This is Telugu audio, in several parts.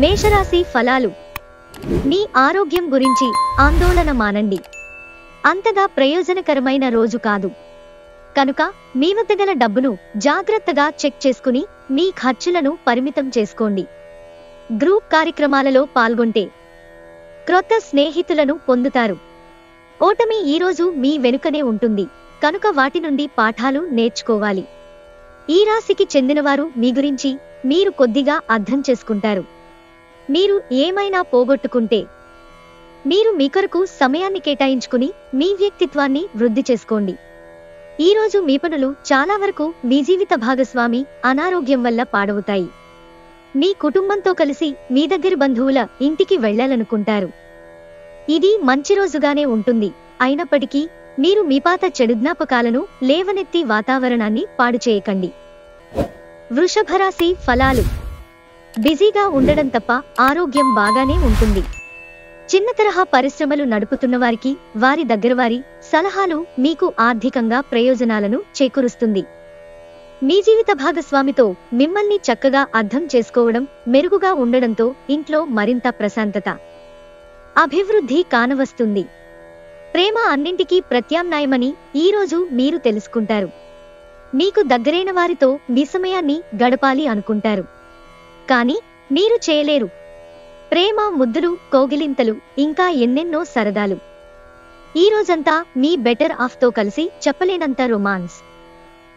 మేషరాశి ఫలాలు. మీ ఆరోగ్యం గురించి ఆందోళన మానండి. అంతగా ప్రయోజనకరమైన రోజు కాదు కనుక మీ వద్ద గల డబ్బును జాగ్రత్తగా చెక్ చేసుకుని మీ ఖర్చులను పరిమితం చేసుకోండి. గ్రూప్ కార్యక్రమాలలో పాల్గొంటే క్రొత్త స్నేహితులను పొందుతారు. ఓటమి ఈరోజు మీ వెనుకనే ఉంటుంది కనుక వాటి నుండి పాఠాలు నేర్చుకోవాలి. ఈ రాశికి చెందినవారు మీ గురించి మీరు కొద్దిగా అర్థం చేసుకుంటారు. మీరు ఏమైనా పోగొట్టుకుంటే మీరు మీ కొరకు సమయాన్ని కేటాయించుకుని మీ వ్యక్తిత్వాన్ని వృద్ధి చేసుకోండి. ఈరోజు మీ పనులు చాలా వరకు మీ జీవిత భాగస్వామి అనారోగ్యం వల్ల పాడవుతాయి. మీ కుటుంబంతో కలిసి మీ దగ్గరి బంధువుల ఇంటికి వెళ్లాలనుకుంటారు. ఇది మంచి రోజుగానే ఉంటుంది. అయినప్పటికీ మీరు మీ పాత చెడు జ్ఞాపకాలను లేవనెత్తి వాతావరణాన్ని పాడు చేయకండి. వృషభరాశి ఫలాలు. బిజీగా ఉండడం తప్ప ఆరోగ్యం బాగానే ఉంటుంది. చిన్న తరహా పరిశ్రమలు నడుపుతున్న వారికి వారి దగ్గరవారి సలహాలు మీకు ఆర్థికంగా ప్రయోజనాలను చేకూరుస్తుంది. మీ జీవిత భాగస్వామితో మిమ్మల్ని చక్కగా అర్థం చేసుకోవడం మెరుగుగా ఉండడంతో ఇంట్లో మరింత ప్రశాంతత, అభివృద్ధి కానవస్తుంది. ప్రేమ అన్నింటికీ ప్రత్యామ్నాయమని ఈరోజు మీరు తెలుసుకుంటారు. మీకు దగ్గరైన వారితో మీ సమయాన్ని గడపాలి అనుకుంటారు, కానీ మీరు చేయలేరు. ప్రేమ ముద్దులు, కౌగిలింతలు, ఇంకా ఎన్నెన్నో సరదాలు. ఈ రోజంతా మీ బెటర్ ఆఫ్ తో కలిసి చెప్పలేనంత రొమాన్స్.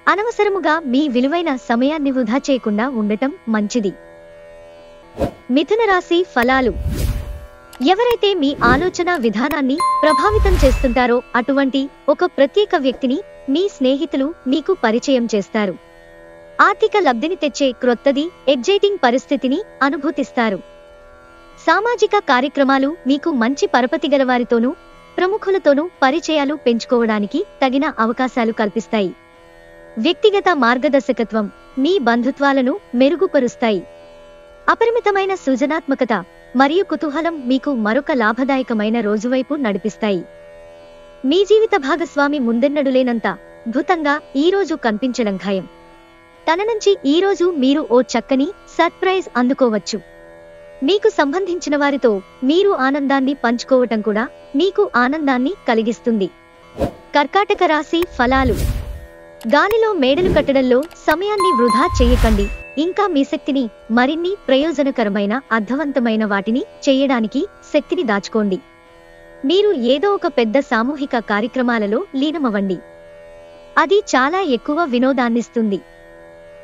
అనవసరముగా మీ విలువైన సమయాన్ని వృధా చేయకుండా ఉండటం మంచిది. మిథున రాశి ఫలాలు. ఎవరైతే మీ ఆలోచన విధానాన్ని ప్రభావితం చేస్తుంటారో అటువంటి ఒక ప్రత్యేక వ్యక్తిని మీ స్నేహితులు మీకు పరిచయం చేస్తారు. ఆర్థిక లబ్ధిని తెచ్చే క్రొత్తది, ఎగ్జైటింగ్ పరిస్థితిని అనుభూతిస్తారు. సామాజిక కార్యక్రమాలు మీకు మంచి పరపతి గలవారితోనూ ప్రముఖులతోనూ పరిచయాలు పెంచుకోవడానికి తగిన అవకాశాలు కల్పిస్తాయి. వ్యక్తిగత మార్గదర్శకత్వం మీ బంధుత్వాలను మెరుగుపరుస్తాయి. అపరిమితమైన సృజనాత్మకత మరియు కుతూహలం మీకు మరొక లాభదాయకమైన రోజువైపు నడిపిస్తాయి. మీ జీవిత భాగస్వామి ముందెన్నడులేనంత అద్భుతంగా ఈరోజు కనిపించడం ఖాయం. తన నుంచి ఈరోజు మీరు ఓ చక్కని సర్ప్రైజ్ అందుకోవచ్చు. మీకు సంబంధించిన వారితో మీరు ఆనందాన్ని పంచుకోవటం కూడా మీకు ఆనందాన్ని కలిగిస్తుంది. కర్కాటక రాశి ఫలాలు. గాలిలో మేడలు కట్టడంలో సమయాన్ని వృధా చేయకండి. ఇంకా మీ శక్తిని మరిన్ని ప్రయోజనకరమైన అర్థవంతమైన వాటిని చేయడానికి శక్తిని దాచుకోండి. మీరు ఏదో ఒక పెద్ద సామూహిక కార్యక్రమాలలో లీనమవ్వండి. అది చాలా ఎక్కువ వినోదాన్నిస్తుంది,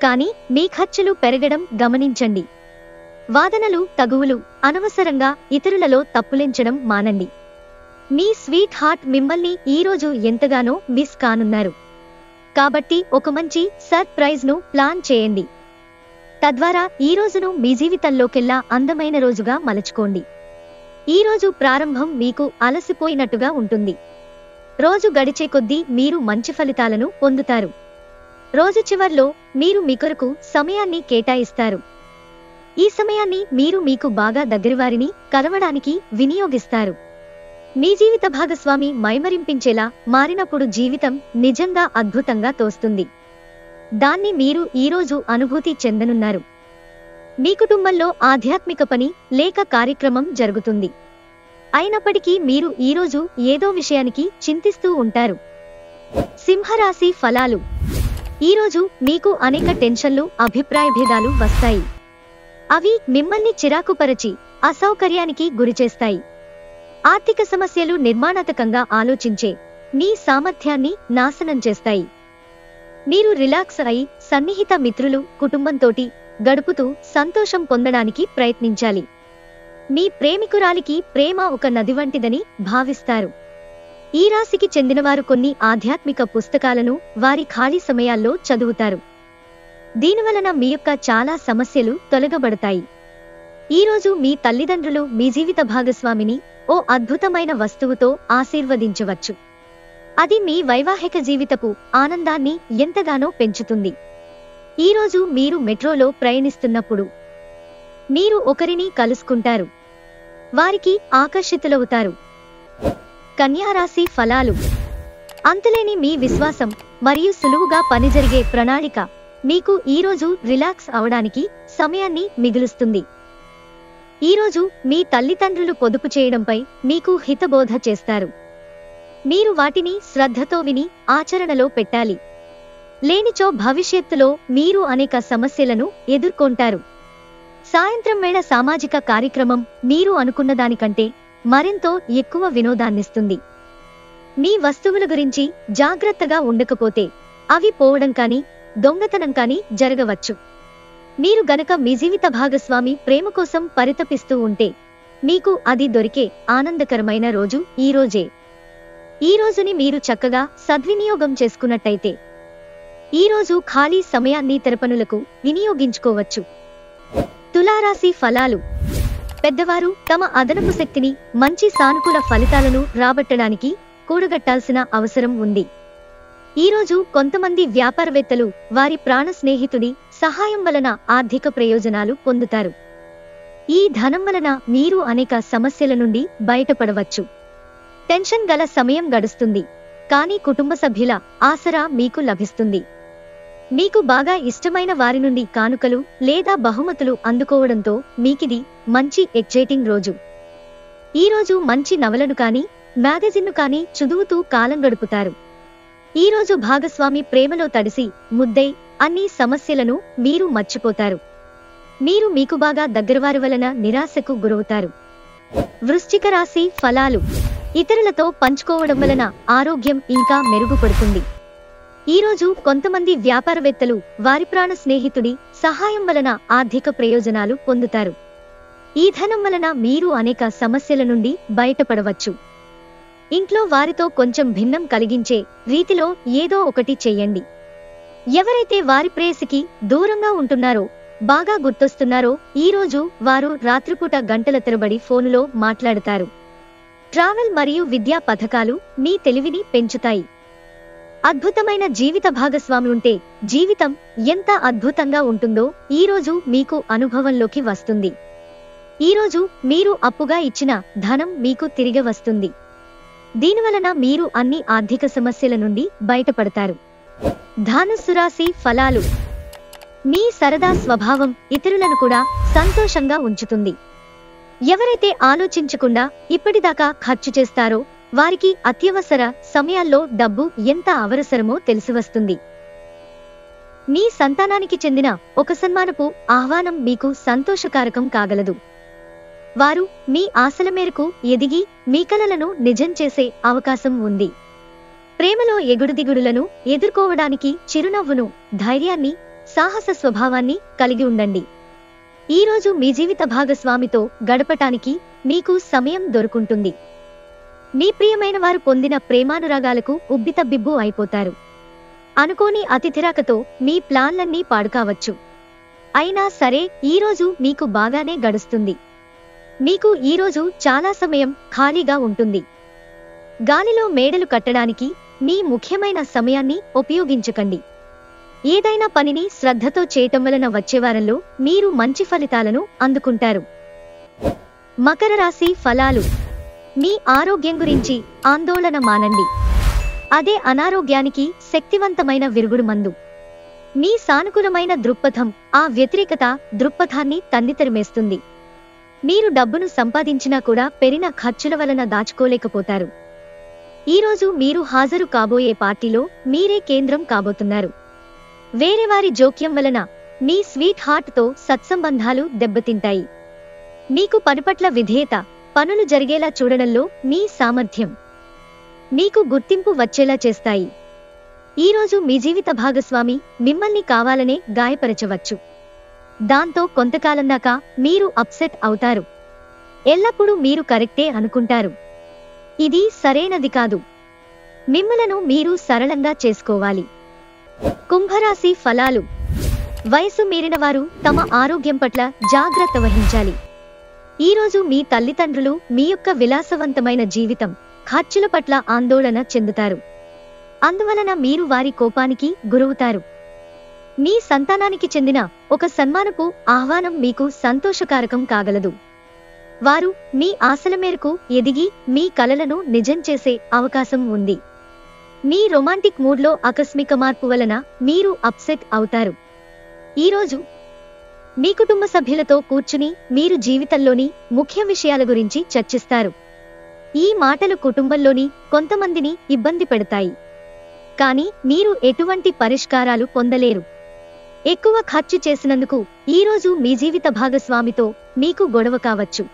కానీ మీ ఖర్చులు పెరగడం గమనించండి. వాదనలు, తగువులు, అనవసరంగా ఇతరులలో తప్పులెంచడం మానండి. మీ స్వీట్ హార్ట్ మిమ్మల్ని ఈరోజు ఎంతగానో మిస్ కానున్నారు. కాబట్టి ఒక మంచి సర్ప్రైజ్ ను ప్లాన్ చేయండి. తద్వారా ఈ రోజును మీ జీవితంలోకెల్లా అందమైన రోజుగా మలచుకోండి. ఈ రోజు ప్రారంభం మీకు అలసిపోయినట్టుగా ఉంటుంది. రోజు గడిచే కొద్దీ మీరు మంచి ఫలితాలను పొందుతారు. రోజు చివర్లో మీరు మీ కొరకు సమయాన్ని కేటాయిస్తారు. ఈ సమయాన్ని మీరు మీకు బాగా దగ్గరవారిని కలవడానికి వినియోగిస్తారు. మీ జీవిత భాగస్వామి మైమరింపించేలా మారినప్పుడు జీవితం నిజంగా అద్భుతంగా తోస్తుంది. దాన్ని మీరు ఈరోజు అనుభూతి చెందనున్నారు. మీ కుటుంబంలో ఆధ్యాత్మిక పని లేక కార్యక్రమం జరుగుతుంది. అయినప్పటికీ మీరు ఈరోజు ఏదో విషయానికి చింతిస్తూ ఉంటారు. సింహరాశి ఫలాలు. ఈరోజు మీకు అనేక టెన్షన్లు, అభిప్రాయ భేదాలు వస్తాయి. అవి మిమ్మల్ని చిరాకుపరచి అసౌకర్యానికి గురిచేస్తాయి. ఆర్థిక సమస్యలు నిర్మాణాత్మకంగా ఆలోచించే మీ సామర్థ్యాన్ని నాశనం చేస్తాయి. మీరు రిలాక్స్ అయి సన్నిహిత మిత్రులు, కుటుంబంతోటి గడుపుతూ సంతోషం పొందడానికి ప్రయత్నించాలి. మీ ప్రేమికురాలికి ప్రేమ ఒక నది వంటిదని భావిస్తారు. ఈ రాశికి చెందినవారు కొన్ని ఆధ్యాత్మిక పుస్తకాలను వారి ఖాళీ సమయాల్లో చదువుతారు. దీనివలన మీ యొక్క చాలా సమస్యలు తొలగబడతాయి. ఈరోజు మీ తల్లిదండ్రులు మీ జీవిత భాగస్వామిని ఓ అద్భుతమైన వస్తువుతో ఆశీర్వదించవచ్చు. అది మీ వైవాహిక జీవితపు ఆనందాన్ని ఎంతగానో పెంచుతుంది. ఈరోజు మీరు మెట్రోలో ప్రయాణిస్తున్నప్పుడు మీరు ఒకరిని కలుసుకుంటారు. వారికి ఆకర్షితులవుతారు. కన్యారాశి ఫలాలు. అంతులేని మీ విశ్వాసం మరియు సులువుగా పనిజరిగే ప్రణాళిక మీకు ఈరోజు రిలాక్స్ అవడానికి సమయాన్ని మిగులుస్తుంది. ఈరోజు మీ తల్లిదండ్రులు పొదుపు చేయడంపై మీకు హితబోధ చేస్తారు. మీరు వాటిని శ్రద్ధతో విని ఆచరణలో పెట్టాలి. లేనిచో భవిష్యత్తులో మీరు అనేక సమస్యలను ఎదుర్కొంటారు. సాయంత్రం వేళ సామాజిక కార్యక్రమం మీరు అనుకున్నదానికంటే మరెంతో ఎక్కువ వినోదాన్నిస్తుంది. మీ వస్తువుల గురించి జాగ్రత్తగా ఉండకపోతే అవి పోవడం కానీ దొంగతనం కానీ జరగవచ్చు. మీరు గనక మీ జీవిత భాగస్వామి ప్రేమ కోసం పరితపిస్తూ ఉంటే మీకు అది దొరికే ఆనందకరమైన రోజు ఈ రోజే. ఈ రోజుని మీరు చక్కగా సద్వినియోగం చేసుకున్నట్టయితే ఈ రోజు ఖాళీ సమయాన్ని ఇతర పనులకు వినియోగించుకోవచ్చు. తులారాశి ఫలాలు. పెద్దవారు తమ అదనపు శక్తిని మంచి సానుకూల ఫలితాలను రాబట్టడానికి కూడగట్టాల్సిన అవసరం ఉంది. ఈరోజు కొంతమంది వ్యాపారవేత్తలు వారి ప్రాణ స్నేహితుడి సహాయం వలన ఆర్థిక ప్రయోజనాలు పొందుతారు. ఈ ధనం వలన మీరు అనేక సమస్యల నుండి బయటపడవచ్చు. టెన్షన్ గల సమయం గడుస్తుంది, కానీ కుటుంబ సభ్యుల ఆసరా మీకు లభిస్తుంది. మీకు బాగా ఇష్టమైన వారి నుండి కానుకలు లేదా బహుమతులు అందుకోవడంతో మీకిది మంచి ఎక్సైటింగ్ రోజు. ఈరోజు మంచి నవలను కానీ మ్యాగజిన్ను కానీ చదువుతూ కాలం గడుపుతారు. ఈరోజు భాగస్వామి ప్రేమలో తడిసి ముద్దై అన్ని సమస్యలను మీరు మర్చిపోతారు. మీరు మీకు బాగా దగ్గరవారి వలన నిరాశకు గురవుతారు. వృశ్చిక రాశి ఫలాలు. ఇతరులతో పంచుకోవడం వలన ఆరోగ్యం ఇంకా మెరుగుపడుతుంది. ఈరోజు కొంతమంది వ్యాపారవేత్తలు వారి ప్రాణ స్నేహితుడి సహాయం వలన ఆర్థిక ప్రయోజనాలు పొందుతారు. ఈ ధనం వలన మీరు అనేక సమస్యల నుండి బయటపడవచ్చు. ఇంట్లో వారితో కొంచెం భిన్నం కలిగించే రీతిలో ఏదో ఒకటి చెయ్యండి. ఎవరైతే వారి ప్రేయసికి దూరంగా ఉంటున్నారో బాగా గుర్తొస్తున్నారో ఈరోజు వారు రాత్రిపూట గంటల తరబడి ఫోనులో మాట్లాడతారు. ట్రావెల్ మరియు విద్యా పథకాలు మీ తెలివిని పెంచుతాయి. అద్భుతమైన జీవిత భాగస్వామి ఉంటే జీవితం ఎంత అద్భుతంగా ఉంటుందో ఈరోజు మీకు అనుభవంలోకి వస్తుంది. ఈరోజు మీరు అప్పుగా ఇచ్చిన ధనం మీకు తిరిగి వస్తుంది. దీనివలన మీరు అన్ని ఆర్థిక సమస్యల నుండి బయటపడతారు. ధనుస్సు రాశి ఫలాలు. మీ సరదా స్వభావం ఇతరులను కూడా సంతోషంగా ఉంచుతుంది. ఎవరైతే ఆలోచించకుండా ఇప్పటిదాకా ఖర్చు చేస్తారో వారికి అత్యవసర సమయాల్లో డబ్బు ఎంత అవసరమో తెలిసివస్తుంది. మీ సంతానానికి చెందిన ఒక సన్మానపు ఆహ్వానం మీకు సంతోషకారకం కాగలదు. వారు మీ ఆశల మేరకు ఎదిగి మీ కలలను నిజం చేసే అవకాశం ఉంది. ప్రేమలో ఎగుడుదిగుడులను ఎదుర్కోవడానికి చిరునవ్వును, ధైర్యాన్ని, సాహస స్వభావాన్ని కలిగి ఉండండి. ఈరోజు మీ జీవిత భాగస్వామితో గడపటానికి మీకు సమయం దొరుకుంటుంది. మీ ప్రియమైన వారు పొందిన ప్రేమానురాగాలకు ఉబ్బితబ్బిబ్బు అయిపోతారు. అనుకోని అతిథిరాకతో మీ ప్లాన్లన్నీ పాడుకావచ్చు. అయినా సరే ఈరోజు మీకు బాగానే గడుస్తుంది. మీకు ఈరోజు చాలా సమయం ఖాళీగా ఉంటుంది. గాలిలో మేడలు కట్టడానికి మీ ముఖ్యమైన సమయాన్ని ఉపయోగించకండి. ఏదైనా పనిని శ్రద్ధతో చేయటం వలన వచ్చే వారంలో మీరు మంచి ఫలితాలను అందుకుంటారు. మకర రాశి ఫలాలు. మీ ఆరోగ్యం గురించి ఆందోళన మానండి. అదే అనారోగ్యానికి శక్తివంతమైన విరుగుడు మందు. మీ సానుకూలమైన దృక్పథం ఆ వ్యతిరేకత దృక్పథాన్ని తన్నితరిమేస్తుంది. మీరు డబ్బును సంపాదించినా కూడా పెరిగిన ఖర్చుల వలన దాచుకోలేకపోతారు. ఈరోజు మీరు హాజరు కాబోయే పార్టీలో మీరే కేంద్రం కాబోతున్నారు. వేరేవారి జోక్యం వలన మీ స్వీట్ హార్ట్తో సత్సంబంధాలు దెబ్బతింటాయి. మీకు పనిపట్ల విధేయత, పనులు జరిగేలా చూడడంలో మీ సామర్థ్యం మీకు గుర్తింపు వచ్చేలా చేస్తాయి. ఈరోజు మీ జీవిత భాగస్వామి మిమ్మల్ని కావాలనే గాయపరచవచ్చు. దాంతో కొంతకాలం దాకా మీరు అప్సెట్ అవుతారు. ఎల్లప్పుడూ మీరు కరెక్టే అనుకుంటారు. ఇది సరైనది కాదు. మిమ్మలను మీరు సరళంగా చేసుకోవాలి. కుంభరాశి ఫలాలు. వయసు మీరిన వారు తమ ఆరోగ్యం పట్ల జాగ్రత్త వహించాలి. ఈరోజు మీ తల్లిదండ్రులు మీ యొక్క విలాసవంతమైన జీవితం, ఖర్చుల పట్ల ఆందోళన చెందుతారు. అందువలన మీరు వారి కోపానికి గురవుతారు. మీ సంతానానికి చెందిన ఒక సన్మానపు ఆహ్వానం మీకు సంతోషకారకం కాగలదు. వారు మీ ఆశల మేరకు ఎదిగి మీ కలలను నిజం చేసే అవకాశం ఉంది. మీ రొమాంటిక్ మూడ్లో ఆకస్మిక మార్పు వలన మీరు అప్సెట్ అవుతారు. ఈరోజు మీ కుటుంబ సభ్యులతో కూర్చుని మీరు జీవితంలోని ముఖ్య విషయాల గురించి చర్చిస్తారు. ఈ మాటలు కుటుంబంలోని కొంతమందిని ఇబ్బంది పెడతాయి. కానీ మీరు ఎటువంటి పరిష్కారాలు పొందలేరు. ఎక్కువ ఖర్చు చేసినందుకు ఈరోజు మీ జీవిత భాగస్వామితో మీకు గొడవ కావచ్చు.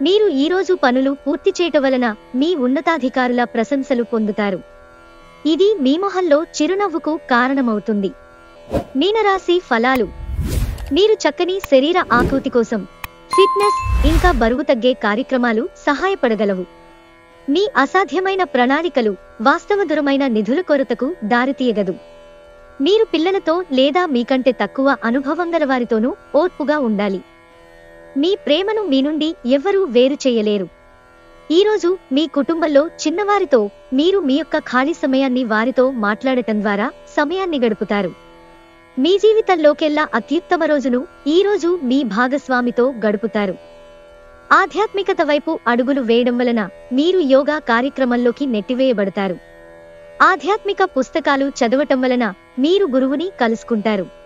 మీరు ఈరోజు పనులు పూర్తి చేయటం వలన మీ ఉన్నతాధికారుల ప్రశంసలు పొందుతారు. ఇది మీ మొహంలో చిరునవ్వుకు కారణమవుతుంది. మీనరాశి ఫలాలు. మీరు చక్కని శరీర ఆకృతి కోసం ఫిట్నెస్ ఇంకా బరువు తగ్గే కార్యక్రమాలు సహాయపడగలవు. మీ అసాధ్యమైన ప్రణాళికలు వాస్తవదూరమైన నిధుల కొరతకు దారితీయగదు. మీరు పిల్లలతో లేదా మీకంటే తక్కువ అనుభవం గల వారితోనూ ఓర్పుగా ఉండాలి. మీ ప్రేమను మీ నుండి ఎవ్వరూ వేరు చేయలేరు. ఈరోజు మీ కుటుంబంలో చిన్నవారితో మీరు మీ యొక్క ఖాళీ సమయాన్ని వారితో మాట్లాడటం ద్వారా సమయాన్ని గడుపుతారు. మీ జీవితంలోకెల్లా అత్యుత్తమ రోజును ఈరోజు మీ భాగస్వామితో గడుపుతారు. ఆధ్యాత్మికత వైపు అడుగులు వేయడం వలన మీరు యోగా కార్యక్రమంలోకి నెట్టివేయబడతారు. ఆధ్యాత్మిక పుస్తకాలు చదవటం వలన మీరు గురువుని కలుసుకుంటారు.